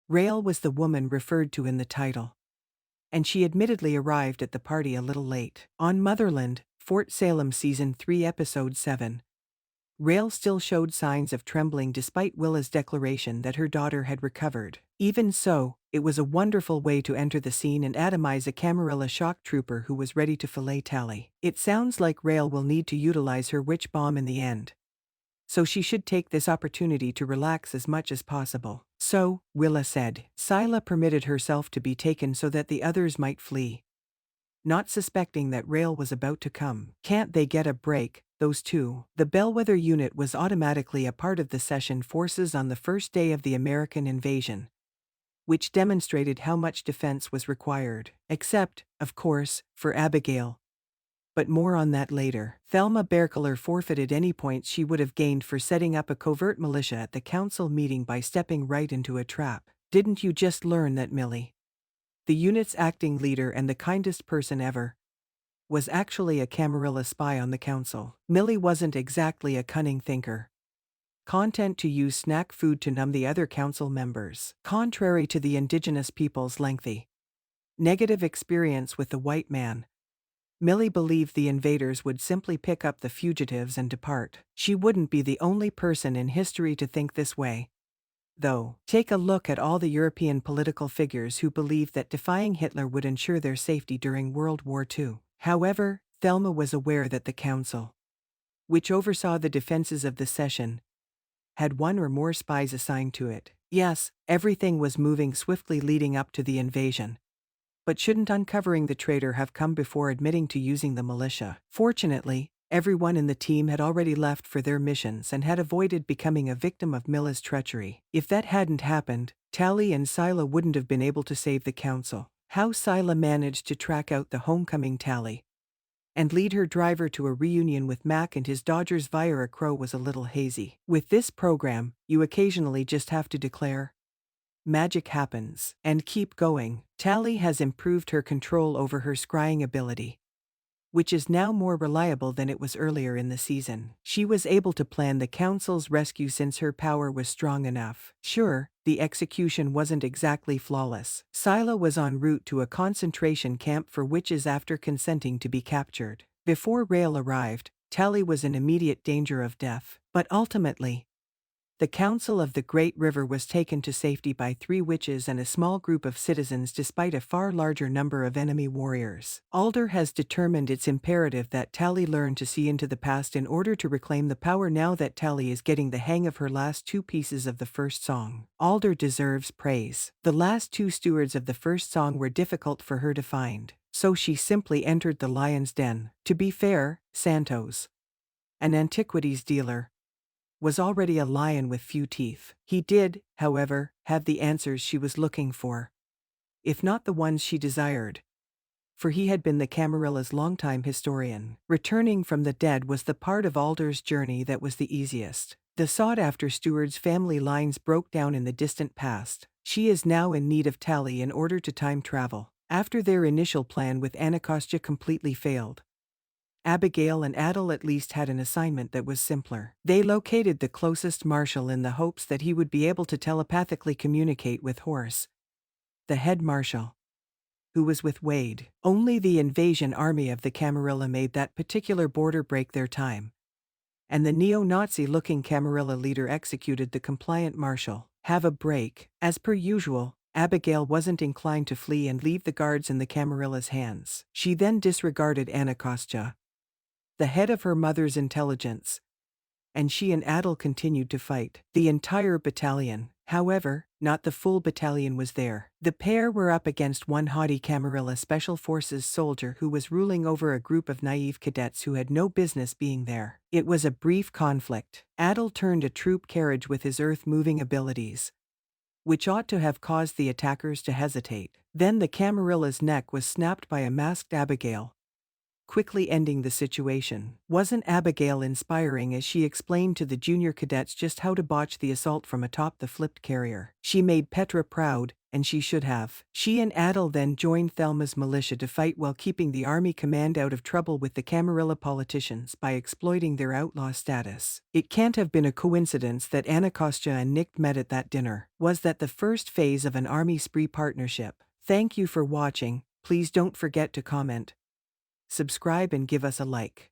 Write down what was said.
Rael was the woman referred to in the title, and she admittedly arrived at the party a little late. On Motherland, Fort Salem Season 3 Episode 7, Rael still showed signs of trembling despite Willa's declaration that her daughter had recovered. Even so, it was a wonderful way to enter the scene and atomize a Camarilla shock trooper who was ready to fillet Tally. It sounds like Rael will need to utilize her witch bomb in the end, so she should take this opportunity to relax as much as possible. So, Willa said. Scylla permitted herself to be taken so that the others might flee, not suspecting that Rael was about to come. Can't they get a break, those two? The Bellwether unit was automatically a part of the session forces on the first day of the American invasion, which demonstrated how much defense was required. Except, of course, for Abigail. But more on that later. Thelma Berkeler forfeited any points she would have gained for setting up a covert militia at the council meeting by stepping right into a trap. Didn't you just learn that Millie, the unit's acting leader and the kindest person ever, was actually a Camarilla spy on the council? Millie wasn't exactly a cunning thinker, content to use snack food to numb the other council members. Contrary to the indigenous people's lengthy, negative experience with the white man, Millie believed the invaders would simply pick up the fugitives and depart. She wouldn't be the only person in history to think this way, though. Take a look at all the European political figures who believed that defying Hitler would ensure their safety during World War II. However, Thelma was aware that the council, which oversaw the defenses of the session, had one or more spies assigned to it. Yes, everything was moving swiftly leading up to the invasion. But shouldn't uncovering the traitor have come before admitting to using the militia? Fortunately, everyone in the team had already left for their missions and had avoided becoming a victim of Milla's treachery. If that hadn't happened, Tally and Scylla wouldn't have been able to save the council. How Scylla managed to track out the homecoming Tally and lead her driver to a reunion with Mac and his Dodgers via a crow was a little hazy. With this program, you occasionally just have to declare, magic happens, and keep going. Tally has improved her control over her scrying ability, which is now more reliable than it was earlier in the season. She was able to plan the council's rescue since her power was strong enough. Sure, the execution wasn't exactly flawless. Scylla was en route to a concentration camp for witches after consenting to be captured. Before Rael arrived, Tally was in immediate danger of death. But ultimately, the Council of the Great River was taken to safety by 3 witches and a small group of citizens despite a far larger number of enemy warriors. Alder has determined it's imperative that Tally learn to see into the past in order to reclaim the power now that Tally is getting the hang of her last 2 pieces of the first song. Alder deserves praise. The last 2 stewards of the first song were difficult for her to find, so she simply entered the lion's den. To be fair, Santos, an antiquities dealer, was already a lion with few teeth. He did, however, have the answers she was looking for, if not the ones she desired, for he had been the Camarilla's longtime historian. Returning from the dead was the part of Alder's journey that was the easiest. The sought-after steward's family lines broke down in the distant past. She is now in need of Tally in order to time travel. After their initial plan with Anacostia completely failed, Abigail and Adel at least had an assignment that was simpler. They located the closest marshal in the hopes that he would be able to telepathically communicate with Horse, the head marshal, who was with Wade. Only the invasion army of the Camarilla made that particular border break their time, and the neo-Nazi-looking Camarilla leader executed the compliant marshal. Have a break. As per usual, Abigail wasn't inclined to flee and leave the guards in the Camarilla's hands. She then disregarded Anacostia, the head of her mother's intelligence, and she and Adel continued to fight. The entire battalion, however, not the full battalion, was there. The pair were up against one haughty Camarilla Special Forces soldier who was ruling over a group of naive cadets who had no business being there. It was a brief conflict. Adel turned a troop carriage with his earth-moving abilities, which ought to have caused the attackers to hesitate. Then the Camarilla's neck was snapped by a masked Abigail, quickly ending the situation. Wasn't Abigail inspiring as she explained to the junior cadets just how to botch the assault from atop the flipped carrier? She made Petra proud, and she should have. She and Adel then joined Thelma's militia to fight while keeping the army command out of trouble with the Camarilla politicians by exploiting their outlaw status. It can't have been a coincidence that Anacostia and Nick met at that dinner. Was that the first phase of an army spree partnership? Thank you for watching. Please don't forget to comment, subscribe and give us a like.